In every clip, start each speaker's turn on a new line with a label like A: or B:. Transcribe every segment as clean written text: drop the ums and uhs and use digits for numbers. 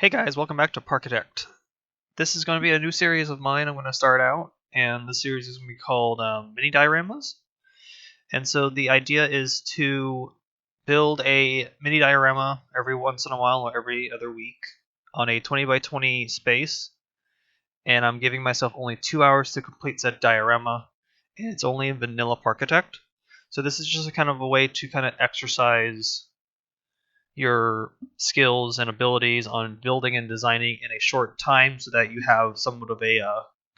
A: Hey guys, welcome back to Parkitect. This is going to be a new series of mine I'm going to start out, and the series is going to be called Mini Dioramas. And so the idea is to build a mini diorama every once in a while or every other week on a 20 by 20 space. And I'm giving myself only 2 hours to complete said diorama, and it's only in vanilla Parkitect. So this is just a kind of a way to kind of exercise your skills and abilities on building and designing in a short time so that you have somewhat of a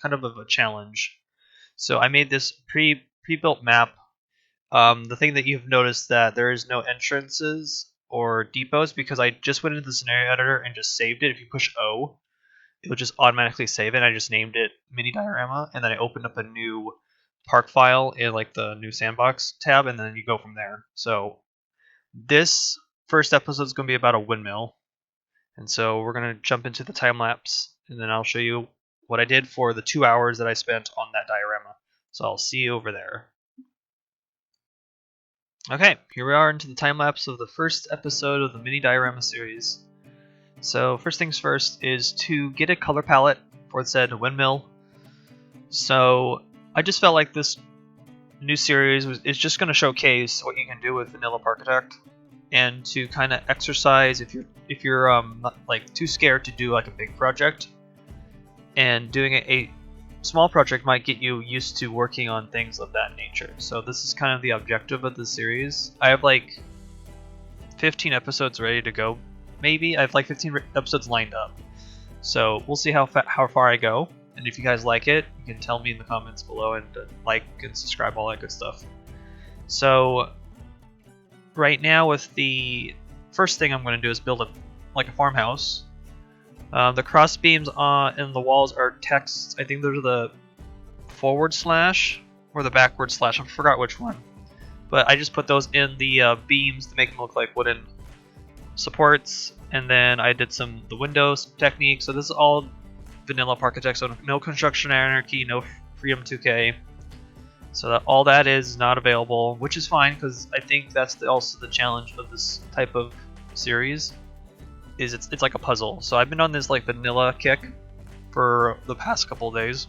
A: kind of a challenge. So I made this pre-built map. The thing that you've noticed that there is no entrances or depots because I just went into the scenario editor and just saved it. If you push O, it will just automatically save it. I just named it mini diorama, and then I opened up a new park file in like the new sandbox tab, and then you go from there. So this first episode is going to be about a windmill, and so we're going to jump into the time lapse, and then I'll show you what I did for the 2 hours that I spent on that diorama. So I'll see you over there. Okay, here we are into the time lapse of the first episode of the mini diorama series. So first things first is to get a color palette for said windmill. So I just felt like this new series is just going to showcase what you can do with vanilla Parkitect, and to kind of exercise if you're not like too scared to do like a big project, and doing a small project might get you used to working on things of that nature. So this is kind of the objective of the series. I have like 15 episodes ready to go. Maybe I have like 15 episodes lined up. So we'll see how far I go. And if you guys like it, you can tell me in the comments below, and like and subscribe, all that good stuff. So right now, with the first thing I'm going to do is build a farmhouse. The cross beams in the walls are text. I think those are the / or the / I forgot which one. But I just put those in the beams to make them look like wooden supports. And then I did the windows technique. So this is all vanilla Parkitect, so no construction anarchy, no freedom 2K. So all that is not available, which is fine, because I think that's also the challenge of this type of series. Is it's like a puzzle. So I've been on this like vanilla kick for the past couple of days,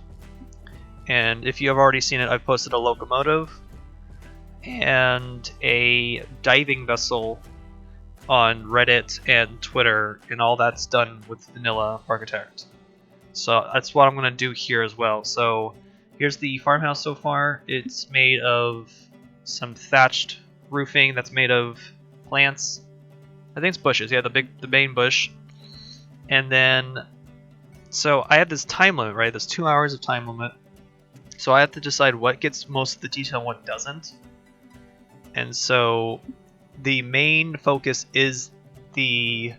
A: and if you have already seen it, I've posted a locomotive and a diving vessel on Reddit and Twitter, and all that's done with vanilla Parkitect. So that's what I'm going to do here as well. So here's the farmhouse so far. It's made of some thatched roofing that's made of plants. I think it's bushes. Yeah, the main bush. And then, so I have this time limit, right? There's 2 hours of time limit. So I have to decide what gets most of the detail and what doesn't. And so the main focus is the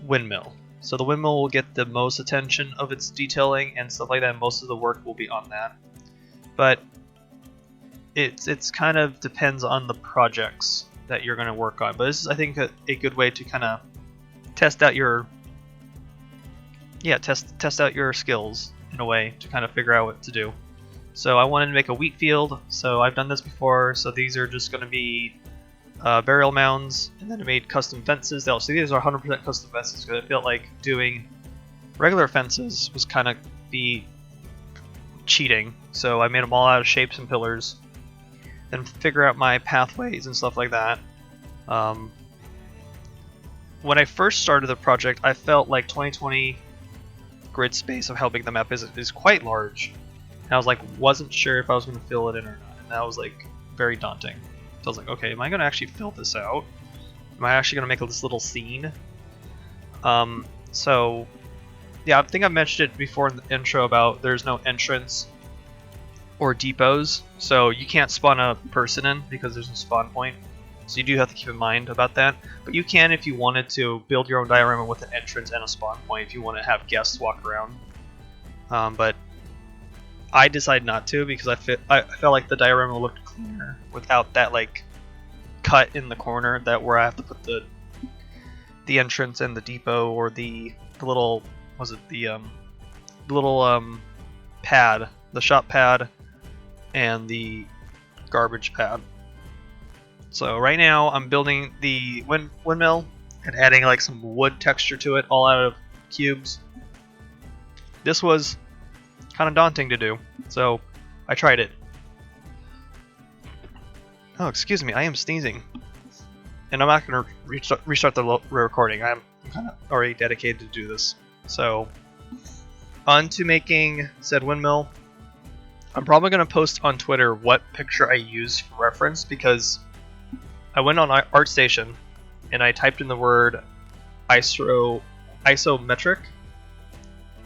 A: windmill. So the windmill will get the most attention of its detailing and stuff like that. Most of the work will be on that. But it's kind of depends on the projects that you're going to work on. But this is, I think, a good way to kind of test out your test out your skills in a way to kind of figure out what to do. So I wanted to make a wheat field. So I've done this before. So these are just going to be burial mounds, and then I made custom fences. So these are 100% custom fences because I felt like doing regular fences was kind of be cheating. So I made them all out of shapes and pillars, then figure out my pathways and stuff like that. When I first started the project, I felt like 2020 grid space of how big the map is quite large. And I was like, wasn't sure if I was going to fill it in or not, and that was like very daunting. So I was like, okay, am I going to actually fill this out? Am I actually going to make this little scene? So, yeah, I think I mentioned it before in the intro about there's no entrance or depots. So you can't spawn a person in because there's no spawn point. So you do have to keep in mind about that. But you can, if you wanted to, build your own diorama with an entrance and a spawn point if you want to have guests walk around. But I decided not to because I felt like the diorama looked cleaner without that like cut in the corner where I have to put the entrance and the depot, or the little pad, the shop pad, and the garbage pad. So right now I'm building the windmill. and adding like some wood texture to it, all out of cubes. This was kind of daunting to do, so I tried it. Oh, excuse me, I am sneezing. And I'm not going to restart the recording. I'm kind of already dedicated to do this. So, on to making said windmill. I'm probably going to post on Twitter what picture I used for reference, because I went on ArtStation and I typed in the word isometric,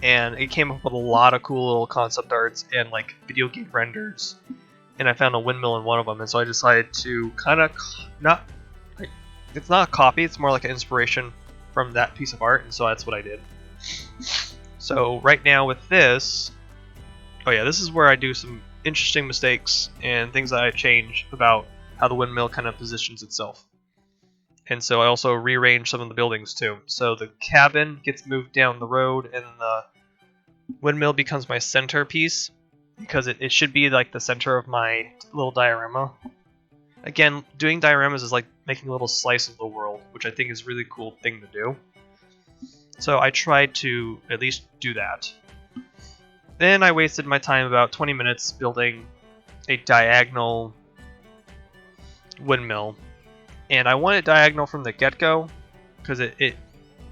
A: and it came up with a lot of cool little concept arts and like video game renders, and I found a windmill in one of them, and so I decided to kind of it's not a copy, it's more like an inspiration from that piece of art, and so that's what I did. So right now with this, oh yeah, this is where I do some interesting mistakes and things that I change about how the windmill kind of positions itself. And so I also rearrange some of the buildings too. So the cabin gets moved down the road, and the windmill becomes my centerpiece, because it should be like the center of my little diorama. Again, doing dioramas is like making a little slice of the world, which I think is a really cool thing to do. So I tried to at least do that. Then I wasted my time about 20 minutes building a diagonal windmill. And I want it diagonal from the get-go, because it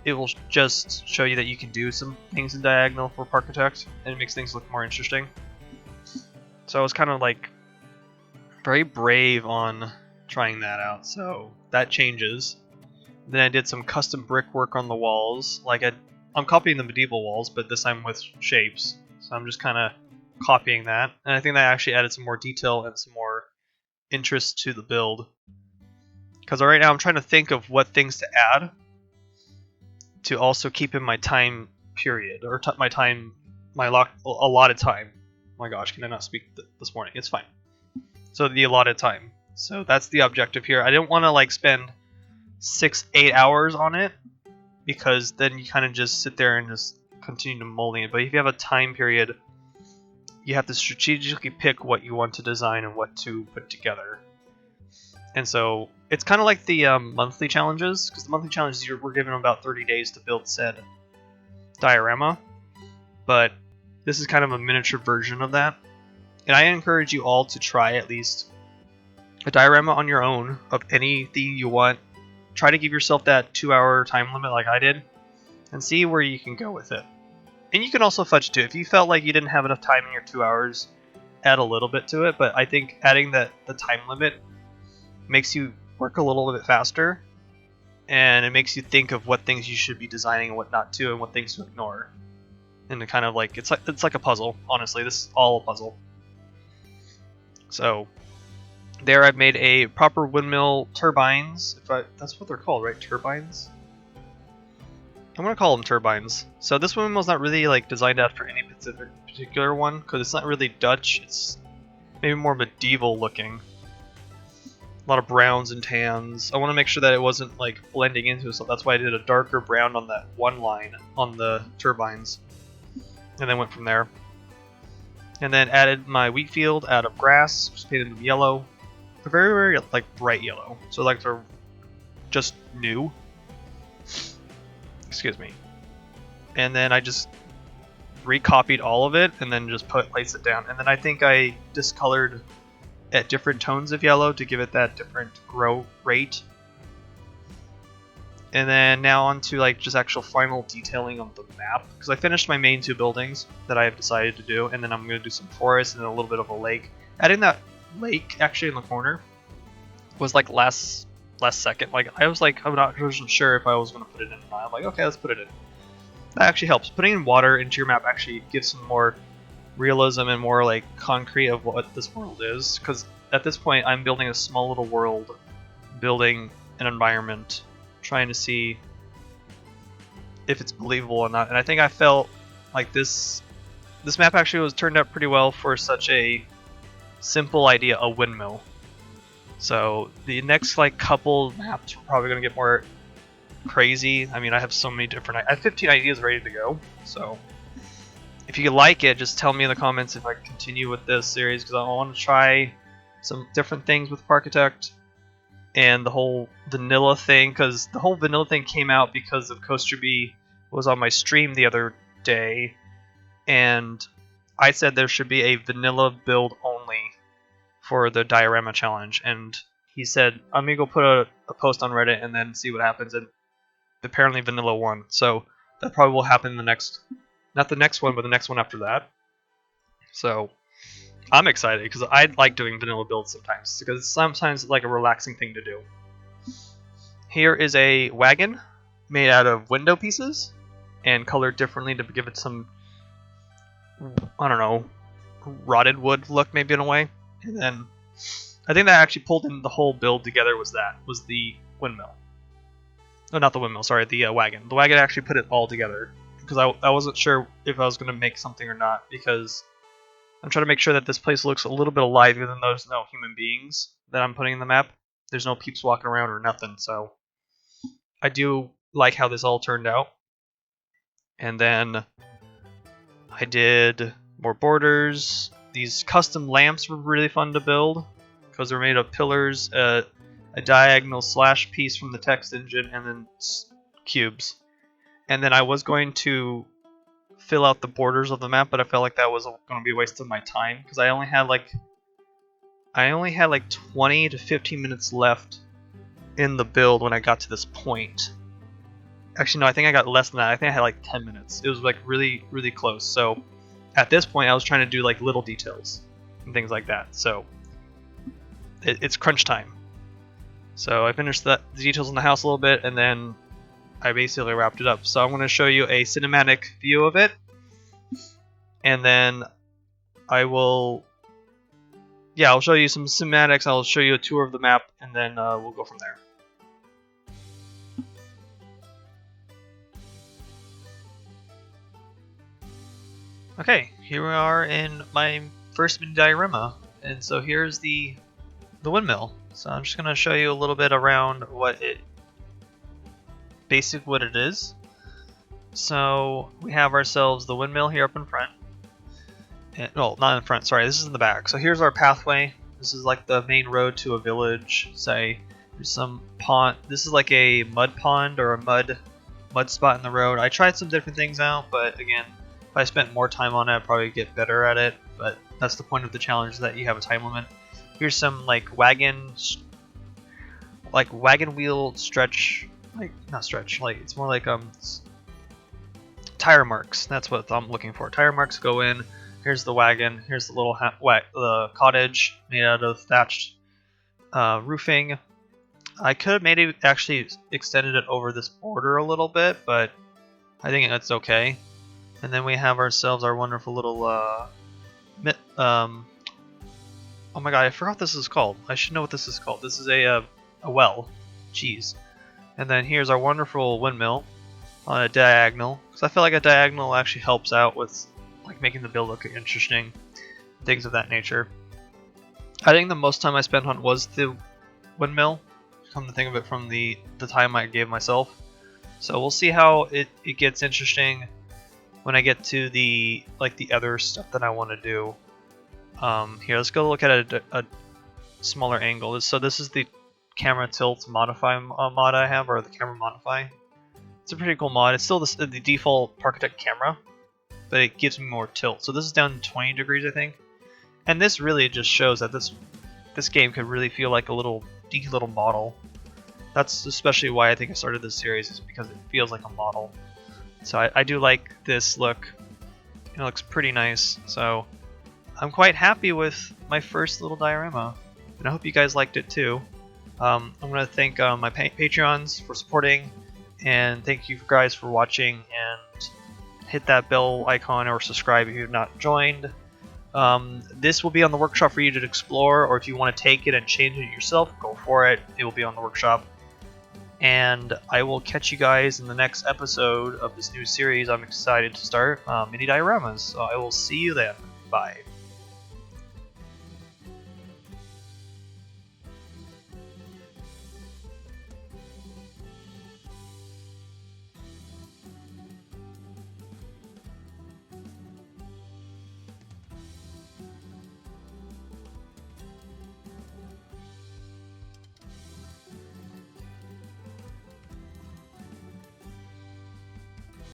A: will just show you that you can do some things in diagonal for Parkitect, and it makes things look more interesting. So I was kind of like very brave on trying that out, so that changes. Then I did some custom brickwork on the walls. Like I'm copying the medieval walls, but this time with shapes. So I'm just kind of copying that, and I think that actually added some more detail and some more interest to the build. Because right now I'm trying to think of what things to add to also keep in my time period, or my allotted time. Oh my gosh, can I not speak this morning? It's fine. So the allotted time. So that's the objective here. I didn't want to like spend 6-8 hours on it, because then you kind of just sit there and just continue to molding it. But if you have a time period, you have to strategically pick what you want to design and what to put together. And so it's kind of like the monthly challenges, because the monthly challenges we're given about 30 days to build said diorama, but this is kind of a miniature version of that. And I encourage you all to try at least a diorama on your own of anything you want. Try to give yourself that 2-hour time limit like I did, and see where you can go with it. And you can also fudge too. If you felt like you didn't have enough time in your 2 hours, add a little bit to it. But I think adding the time limit makes you work a little bit faster, and it makes you think of what things you should be designing and what not to, and what things to ignore. And it kind of like it's like a puzzle. Honestly, this is all a puzzle. So there I've made a proper windmill turbines. That's what they're called, right? Turbines? I'm gonna call them turbines. So this windmill's not really like designed after any particular one, because it's not really Dutch. It's maybe more medieval looking. A lot of browns and tans. I want to make sure that it wasn't like blending into it, so that's why I did a darker brown on that one line on the turbines, and then went from there. And then added my wheat field out of grass, just painted them yellow. They're very, very like bright yellow, so like they're just new. Excuse me. And then I just recopied all of it and then just placed it down. And then I think I discolored at different tones of yellow to give it that different grow rate. And then now on to like just actual final detailing on the map, because I finished my main 2 buildings that I have decided to do, and then I'm going to do some forest and then a little bit of a lake. Adding that lake actually in the corner was like last second. Like I was like, I'm not sure if I was going to put it in or not. I'm like, okay, let's put it in. That actually helps. Putting in water into your map actually gives some more realism and more like concrete of what this world is, because at this point I'm building a small little world, building an environment, trying to see if it's believable or not. And I think I felt like this map actually turned out pretty well for such a simple idea, a windmill. So the next like couple maps are probably going to get more crazy. I mean, I have so many different, I have 15 ideas ready to go. So if you like it, just tell me in the comments if I continue with this series, because I want to try some different things with Parkitect. and the whole vanilla thing, because the whole vanilla thing came out because of Coaster B was on my stream the other day, and I said there should be a vanilla build only for the diorama challenge, and he said, I'm gonna go put a post on Reddit and then see what happens, and apparently vanilla won, so that probably will happen in the next, not the next one, but the next one after that. So I'm excited because I like doing vanilla builds sometimes, because sometimes it's like a relaxing thing to do. Here is a wagon made out of window pieces and colored differently to give it some, I don't know, rotted wood look maybe in a way. And then I think that actually pulled in the whole build together was the windmill. No, not the windmill, sorry, the wagon. The wagon actually put it all together, because I wasn't sure if I was going to make something or not, because I'm trying to make sure that this place looks a little bit alive, even though there's no human beings that I'm putting in the map. There's no peeps walking around or nothing, so I do like how this all turned out. And then I did more borders. These custom lamps were really fun to build, because they're made of pillars, a diagonal slash piece from the text engine, and then cubes. And then I was going to fill out the borders of the map, but I felt like that was going to be a waste of my time, because I only had like 20 to 15 minutes left in the build when I got to this point. Actually, no, I think I got less than that. I think I had like 10 minutes. It was like really, really close. So at this point, I was trying to do like little details and things like that. So it's crunch time. So I finished the details in the house a little bit, and then I basically wrapped it up. So I'm going to show you a cinematic view of it, and then I'll show you some cinematics. I'll show you a tour of the map, and then we'll go from there. Okay, here we are in my first mini diorama, and so here's the windmill. So I'm just going to show you a little bit around what it is. So we have ourselves the windmill here up in front. Well, not in front, sorry, this is in the back. So here's our pathway. This is like the main road to a village. Say there's some pond. This is like a mud pond or a mud spot in the road. I tried some different things out, but again, if I spent more time on it, I'd probably get better at it. But that's the point of the challenge, that you have a time limit. Here's some like wagon wheel stretch, it's more like tire marks. That's what I'm looking for. Tire marks go in. Here's the wagon. Here's the little the cottage made out of thatched roofing. I could have maybe actually extended it over this border a little bit, but I think that's okay. And then we have ourselves our wonderful little oh my god, I forgot what this is called. I should know what this is called. This is a well. Jeez. And then here's our wonderful windmill on a diagonal, because I feel like a diagonal actually helps out with like making the build look interesting, things of that nature. I think the most time I spent on was the windmill, come to think of it, from the time I gave myself. So we'll see how it gets interesting when I get to the other stuff that I want to do. Here, let's go look at a smaller angle. So this is the camera tilt modify mod I have, or the camera modify. It's a pretty cool mod. It's still the default Parkitect camera, but it gives me more tilt. So this is down to 20 degrees, I think. And this really just shows that this game could really feel like a little model. That's especially why I think I started this series, is because it feels like a model. So I do like this look. It looks pretty nice. So I'm quite happy with my first little diorama, and I hope you guys liked it too. I'm going to thank my Patreons for supporting, and thank you guys for watching, and hit that bell icon or subscribe if you've not joined. This will be on the workshop for you to explore, or if you want to take it and change it yourself, go for it. It will be on the workshop. And I will catch you guys in the next episode of this new series I'm excited to start, Mini Dioramas. So I will see you then. Bye.